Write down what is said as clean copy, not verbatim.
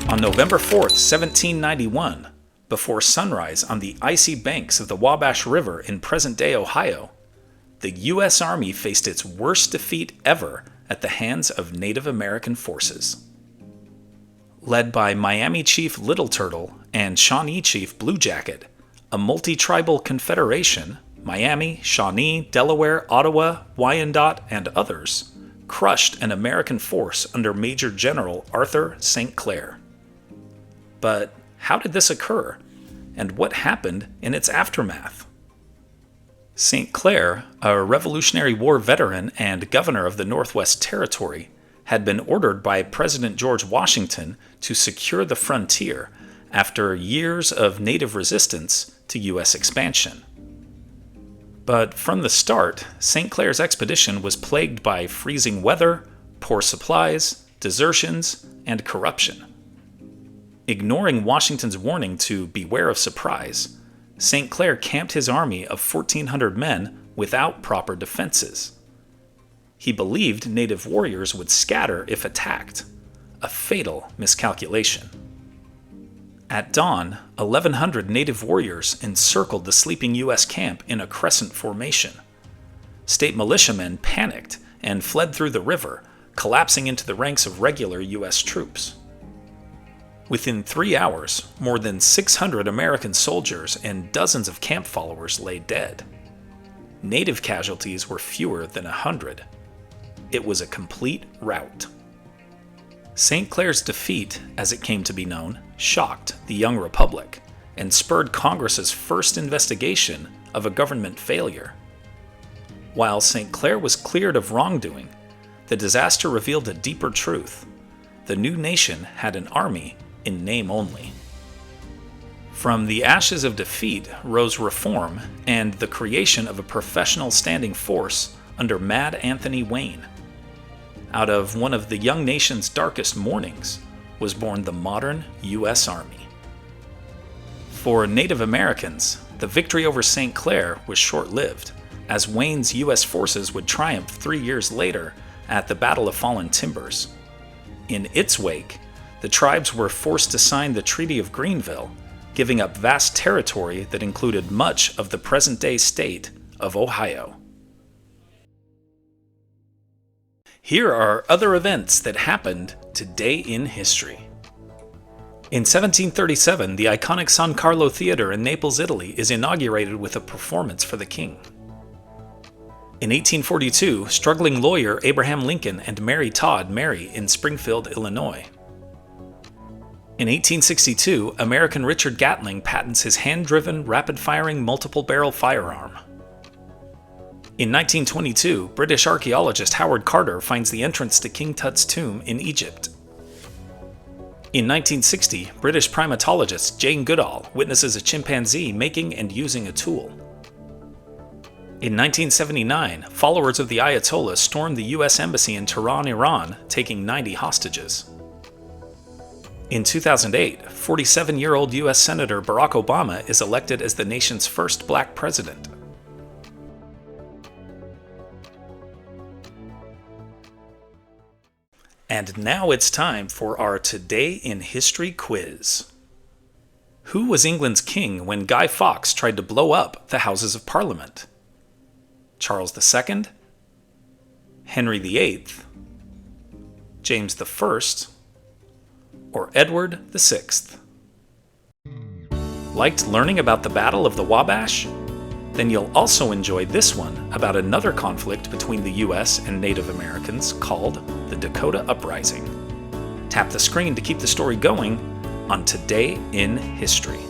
On November 4th, 1791, before sunrise on the icy banks of the Wabash River in present-day Ohio, the U.S. Army faced its worst defeat ever at the hands of Native American forces. Led by Miami Chief Little Turtle and Shawnee Chief Blue Jacket, a multi-tribal confederation, Miami, Shawnee, Delaware, Ottawa, Wyandot, and others, crushed an American force under Major General Arthur St. Clair. But how did this occur, and what happened in its aftermath? St. Clair, a Revolutionary War veteran and governor of the Northwest Territory, had been ordered by President George Washington to secure the frontier after years of native resistance to U.S. expansion. But from the start, St. Clair's expedition was plagued by freezing weather, poor supplies, desertions, and corruption. Ignoring Washington's warning to beware of surprise, St. Clair camped his army of 1,400 men without proper defenses. He believed native warriors would scatter if attacked, a fatal miscalculation. At dawn, 1,100 native warriors encircled the sleeping U.S. camp in a crescent formation. State militiamen panicked and fled through the river, collapsing into the ranks of regular U.S. troops. Within 3 hours, more than 600 American soldiers and dozens of camp followers lay dead. Native casualties were fewer than 100. It was a complete rout. St. Clair's defeat, as it came to be known, shocked the young republic and spurred Congress's first investigation of a government failure. While St. Clair was cleared of wrongdoing, the disaster revealed a deeper truth. The new nation had an army in name only. From the ashes of defeat rose reform and the creation of a professional standing force under Mad Anthony Wayne. Out of one of the young nation's darkest mornings was born the modern U.S. Army. For Native Americans, the victory over St. Clair was short-lived, as Wayne's U.S. forces would triumph 3 years later at the Battle of Fallen Timbers. In its wake, the tribes were forced to sign the Treaty of Greenville, giving up vast territory that included much of the present-day state of Ohio. Here are other events that happened today in history. In 1737, the iconic San Carlo Theater in Naples, Italy is inaugurated with a performance for the king. In 1842, struggling lawyer Abraham Lincoln and Mary Todd marry in Springfield, Illinois. In 1862, American Richard Gatling patents his hand-driven, rapid-firing multiple-barrel firearm. In 1922, British archaeologist Howard Carter finds the entrance to King Tut's tomb in Egypt. In 1960, British primatologist Jane Goodall witnesses a chimpanzee making and using a tool. In 1979, followers of the Ayatollah stormed the U.S. Embassy in Tehran, Iran, taking 90 hostages. In 2008, 47-year-old U.S. Senator Barack Obama is elected as the nation's first black president. And now it's time for our Today in History quiz. Who was England's king when Guy Fawkes tried to blow up the Houses of Parliament? Charles II? Henry VIII? James I? Or Edward VI? Liked learning about the Battle of the Wabash? Then you'll also enjoy this one about another conflict between the U.S. and Native Americans called the Dakota Uprising. Tap the screen to keep the story going on Today in History.